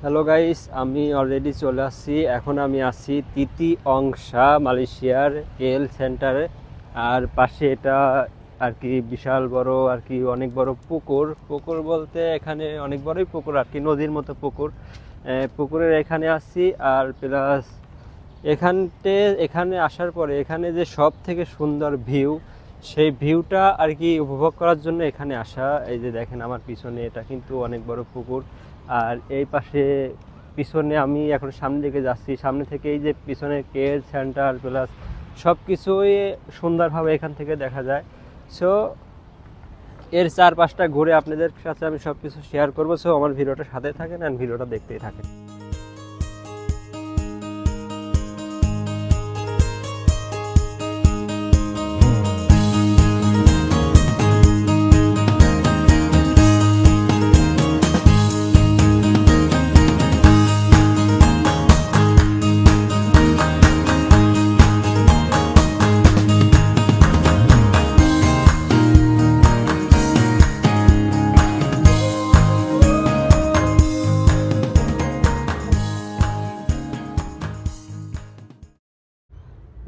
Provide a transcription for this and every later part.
Hello guys, আমি already চলে আসছি। এখন আমি আসছি তিতিঅংশা মালয়েশিয়ার কেএল সেন্টারে। আর পাশে এটা আর কি বিশাল বড় আর কি অনেক বড় পুকুর বলতে এখানে অনেক বড়ই পুকুর আর কি, নদীর মতো পুকুর। পুকুরের এখানে আসছি। আর প্লাস এখানে আসার পরে এখানে যে সব থেকে সুন্দর ভিউ, সেই ভিউটা আর কি উপভোগ করার জন্য এখানে আসা। এই যে দেখেন আমার পিছনে, এটা কিন্তু অনেক বড় পুকুর। আর এই পাশে পিছনে আমি এখন সামনে দিকে যাচ্ছি, সামনে থেকে এই যে পিছনে কেএল সেন্টার প্লাস সব কিছুই সুন্দরভাবে এখান থেকে দেখা যায়। সো এর চারপাশটা ঘুরে আপনাদের সাথে আমি সব কিছু শেয়ার করবো। সো আমার ভিডিওটার সাথে থাকেন আর ভিডিওটা দেখতেই থাকেন।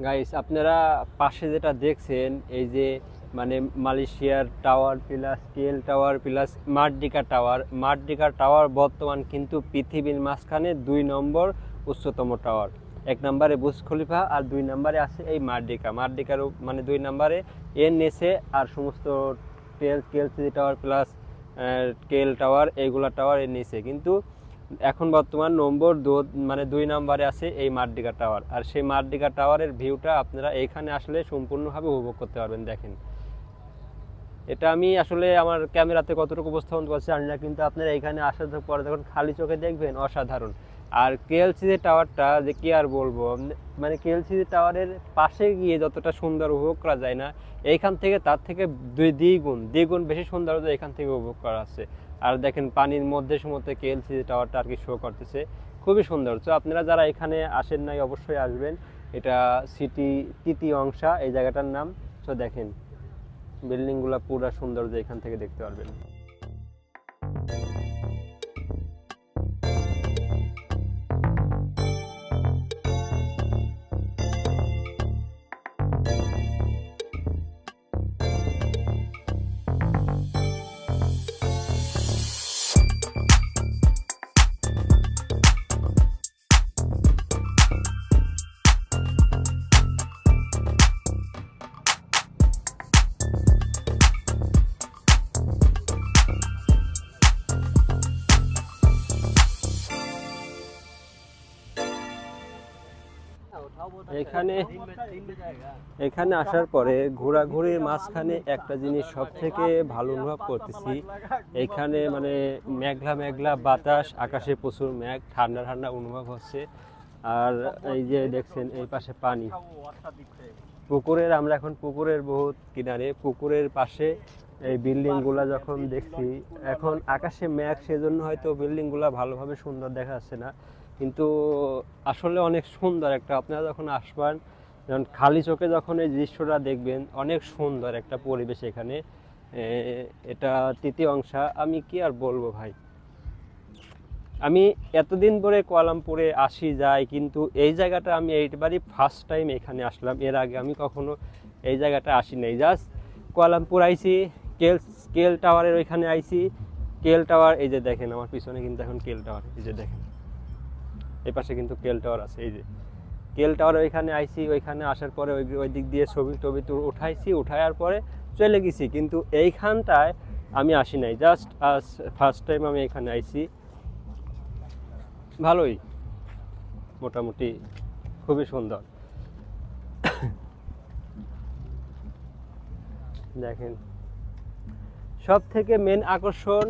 গাইস, আপনারা পাশে যেটা দেখছেন এই যে মানে মালয়েশিয়ার tower plus KL tower plus Merdeka tower বর্তমান কিন্তু পৃথিবীর মাঝখানে 2 নম্বর উচ্চতম টাওয়ার। 1 নম্বরে বুর্জ খলিফা আর 2 নম্বরে আছে এই মার্ডিকার মানে 2 নম্বরে এর নিচে আর সমস্ত KLC tower plus KL tower এইগুলা টাওয়ার এর নিচে। কিন্তু এখন বর্তমান নম্বর 2 নম্বরে আছে এই মার্ডিকা টাওয়ার। আর সেই মার্ডিকা টাওয়ারের ভিউটা আপনারা এইখানে আসলে সম্পূর্ণভাবে উপভোগ করতে পারবেন। দেখেন, এটা আমি আসলে আমার ক্যামেরাতে কতটুকু উপস্থাপন করছি জানি না, কিন্তু আপনারা এখানে আসার পরে যখন খালি চোখে দেখবেন অসাধারণ। আর কেএলসি টাওয়ারটা যে কি আর বলবো, মানে কেএলসি টাওয়ারের পাশে গিয়ে যতটা সুন্দর উপভোগ করা যায় না, এইখান থেকে তার থেকে দ্বিগুণ বেশি সৌন্দর্য এখান থেকে উপভোগ করা আছে। আর দেখেন পানির মধ্যে সমুদ্রে কেএলসি টাওয়ারটা আর কি শো করতেছে, খুবই সুন্দর। তো আপনারা যারা এখানে আসেন নাই অবশ্যই আসবেন। এটা তিতিঅংশা এই জায়গাটার নাম। তো দেখেন বিল্ডিংগুলো পুরো সুন্দর, যে এখান থেকে দেখতে পারবেন। এখানে আসার পরে ঘোরাঘুরির মাঝখানে একটা জিনিস সব থেকে ভালো অনুভব করতেছি, এখানে মানে মেঘলা বাতাস, আকাশে প্রচুর মেঘ, ঠান্ডা অনুভব হচ্ছে। আর এই যে দেখছেন এই পাশে পানি, আমরা এখন পুকুরের বহুত কিনারে, পুকুরের পাশে এই বিল্ডিংগুলা যখন দেখছি, এখন আকাশে মেঘ, সেজন্য হয়তো বিল্ডিংগুলা ভালোভাবে সুন্দর দেখা যাচ্ছে না, কিন্তু আসলে অনেক সুন্দর একটা। আপনারা যখন আসবেন, যখন খালি চোখে যখন এই দৃশ্যটা দেখবেন, অনেক সুন্দর একটা পরিবেশ এখানে। এটা তিতিঅংশা। আমি কি আর বলবো ভাই, আমি এতদিন পরে কুয়ালালামপুরে আসি যাই, কিন্তু এই জায়গাটা আমি এইবারই ফার্স্ট টাইম এখানে আসলাম। এর আগে আমি কখনো এই জায়গাটা আসি নাই। জাস্ট কুয়ালালামপুর আইছি, কেএল টাওয়ারের ওইখানে আইছি। কেএল টাওয়ার এই যে দেখেন আমার পিছনে, কিন্তু এখন কেএল টাওয়ার এই যে দেখেন, এই পাশে কিন্তু কেএল টাওয়ার আছে। এই যে কেএল টাওয়ার ওইখানে আইছি, ওইখানে আসার পরে ওই দিক দিয়ে ছবি উঠাইছি, উঠায়ার পরে চলে গেছি, কিন্তু এইখানটায় আমি আসি নাই। জাস্ট আজ ফার্স্ট টাইম আমি এখানে আইছি। ভালোই, মোটামুটি খুবই সুন্দর। দেখেন সব থেকে মেন আকর্ষণ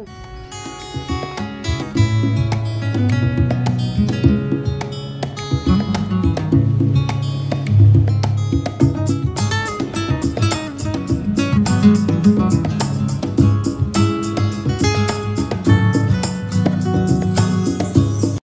Thank